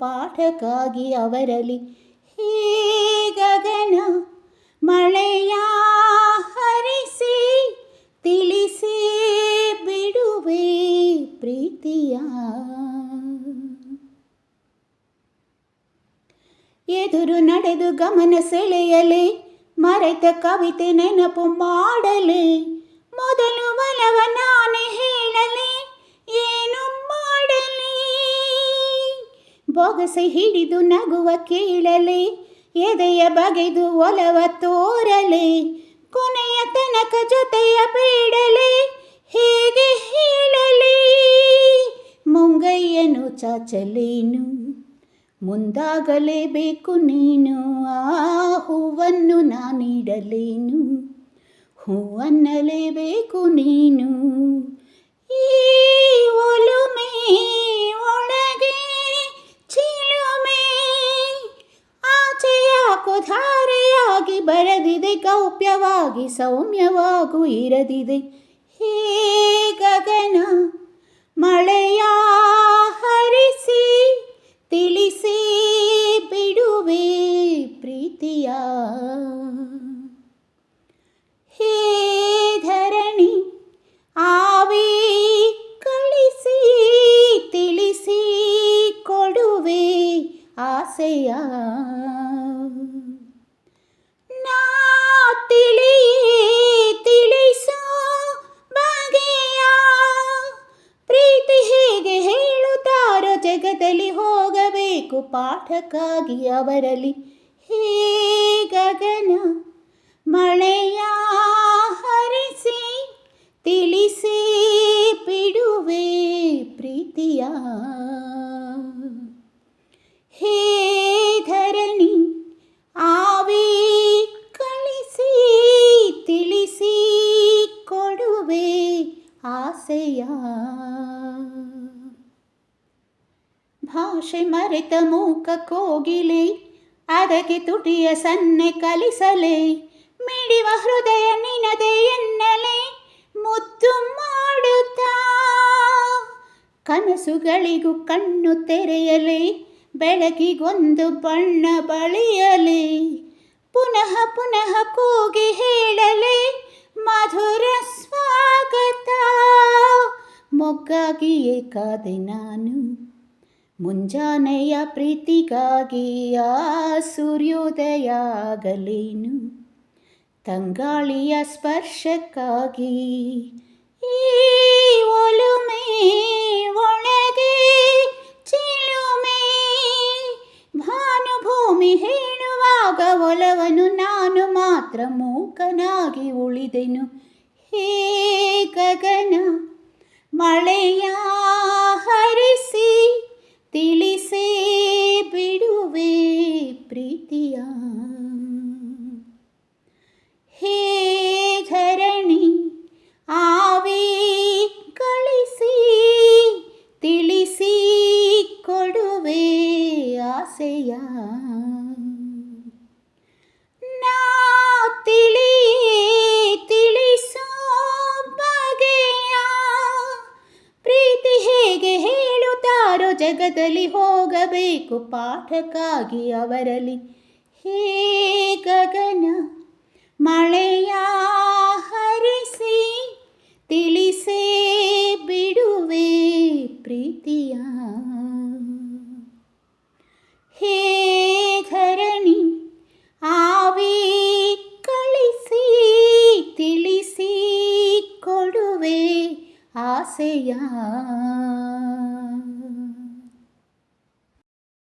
ಪಾಠಕ್ಕಾಗಿ ಅವರಲ್ಲಿ. ಹೇ ಗಗನ ಮಳೆಯ ಹರಿಸಿ ತಿಳಿಸಿ ಬಿಡುವೆ ಪ್ರೀತಿಯ. ಎದುರು ನಡೆದು ಗಮನ ಸೆಳೆಯಲೆ ಮರೆತ ಕವಿತೆ ನೆನಪು ಮಾಡಲೆ. ಮೊದಲು ಒಲವ ನಾನೇ ಹೇಳಲೆ ಏನು ಮಾಡಲಿ. ಬೊಗಸೆ ಹಿಡಿದು ನಗುವ ಕೇಳಲೆ ಎದೆಯ ಬಗೆದು ಒಲವ ತೋರಲೆ. ಕೊನೆಯ ತನಕ ಜೊತೆಯ ಬೇಡಲೆ ಹೇಗೆ ಹೇಳಲಿ. ಮುಂಗೈಯನ್ನು ಚಾಚಲೇನು ಮುಂದಾಗಲೇಬೇಕು ನೀನು. ಆ ಹೂವನ್ನು ನಾನಿಡಲೇನು ಹೂವನ್ನಲೇಬೇಕು ನೀನು. ಈ ಒಲುಮೆ ಒಳಗೆ ಚಿಲುಮೆ ಆಚೆಯಾಕೋ ಧಾರೆಯಾಗಿ ಬರದಿದೆ ಗೌಪ್ಯವಾಗಿ ಸೌಮ್ಯವಾಗೂ ಇರದಿದೆ. ಹೇ ಗಗನ ಮಳೆಯ ಹರಿಸಿ ತಿಳಿಸಿ ಬಿಡುವೆ ಪ್ರೀತಿಯ. ಹೇ ಧರಣಿ ಆವಿ ಕಳಿಸಿ ತಿಳಿಸಿ ಕೊಡುವೆ ಆಸೆಯ. ನಾ ತಿಳಿಸೋ ಬಗೆಯ ಪ್ರೀತಿ ಹೇಗೆ ಹೇಳುತ್ತಾರೋ ಜಗದಲ್ಲಿ ಹೋಗಬೇಕು ಪಾಠಕ್ಕಾಗಿ ಅವರಲ್ಲಿ. ಹೇ ಗಗನ ಮಳೆಯ ಹರಿಸಿ ತಿಳಿಸಿ ಬಿಡುವೆ ಪ್ರೀತಿಯ. ಹೇ ಧರಣಿ ಆವಿ ಕಳಿಸಿ ತಿಳಿಸಿ ಕೊಡುವೆ ಆಸೆಯ. ಭಾಷೆ ಮರೆತ ಮೂಕ ಕೋಗಿಲೆ ಅದಕ್ಕೆ ತುಟಿಯ ಸನ್ನೆ ಕಲಿಸಲೆ. ಮಿಡಿವ ಹೃದಯ ನಿನದೆ ಎನ್ನಲೆ ಮುದ್ದು ಮಾಡುತ್ತಾ. ಕನಸುಗಳಿಗೂ ಕಣ್ಣು ತೆರೆಯಲೆ ಬೆಳಕಿಗೊಂದು ಬಣ್ಣ ಬಳಿಯಲೆ. ಪುನಃ ಪುನಃ ಕೂಗಿ ಹೇಳಲೆ ಮಧುರ ಸ್ವಾಗತ. ಮೊಗ್ಗಾಗಿಯೇ ಕಾದೆ ನಾನು ಮುಂಜಾನೆಯ ಪ್ರೀತಿಗಾಗಿ. ಆ ಸೂರ್ಯೋದಯ ಆಗಲೇನು ತಂಗಾಳಿಯ ಸ್ಪರ್ಶಕ್ಕಾಗಿ. ಈ ಒಲುಮೆ ಒಳಗೆ ಚಿಲುಮೆ ಭಾನುಭೂಮಿ ಹೇಳುವಾಗ ಒಲವನು ನಾನು ಮಾತ್ರ ಮೂಕನಾಗಿ ಉಳಿದೆನು. ಹೇ ಗಗನ ಮಳೆಯ ಹರಿಸಿ ತಿಳಿಸಿ ಬಿಡುವೆ ಪ್ರೀತಿಯ. ಹೇ ಧರಣಿ ಆವಿ ಕಳಿಸಿ ತಿಳಿಸಿ ಕೊಡುವೆ ಆಸೆಯ. ನಾ ತಿಳಿಸೋ ಬಗೆಯ ಪ್ರೀತಿ ಹೇಗೆ ಹೇಳುತ್ತಾರೋ ಜಗದಲ್ಲಿ ಹೋಗಬೇಕು ಪಾಠಕ್ಕಾಗಿ ಅವರಲ್ಲಿ. ಹೇ ಗಗನ ಮಳೆಯ ಹರಿಸಿ ತಿಳಿಸೇ ಬಿಡುವೆ ಪ್ರೀತಿಯ. ಹೇ ಧರಣಿ ಆವಿ ಕಳಿಸಿ ತಿಳಿಸಿ ಕೊಡುವೆ ಆಸೆಯ.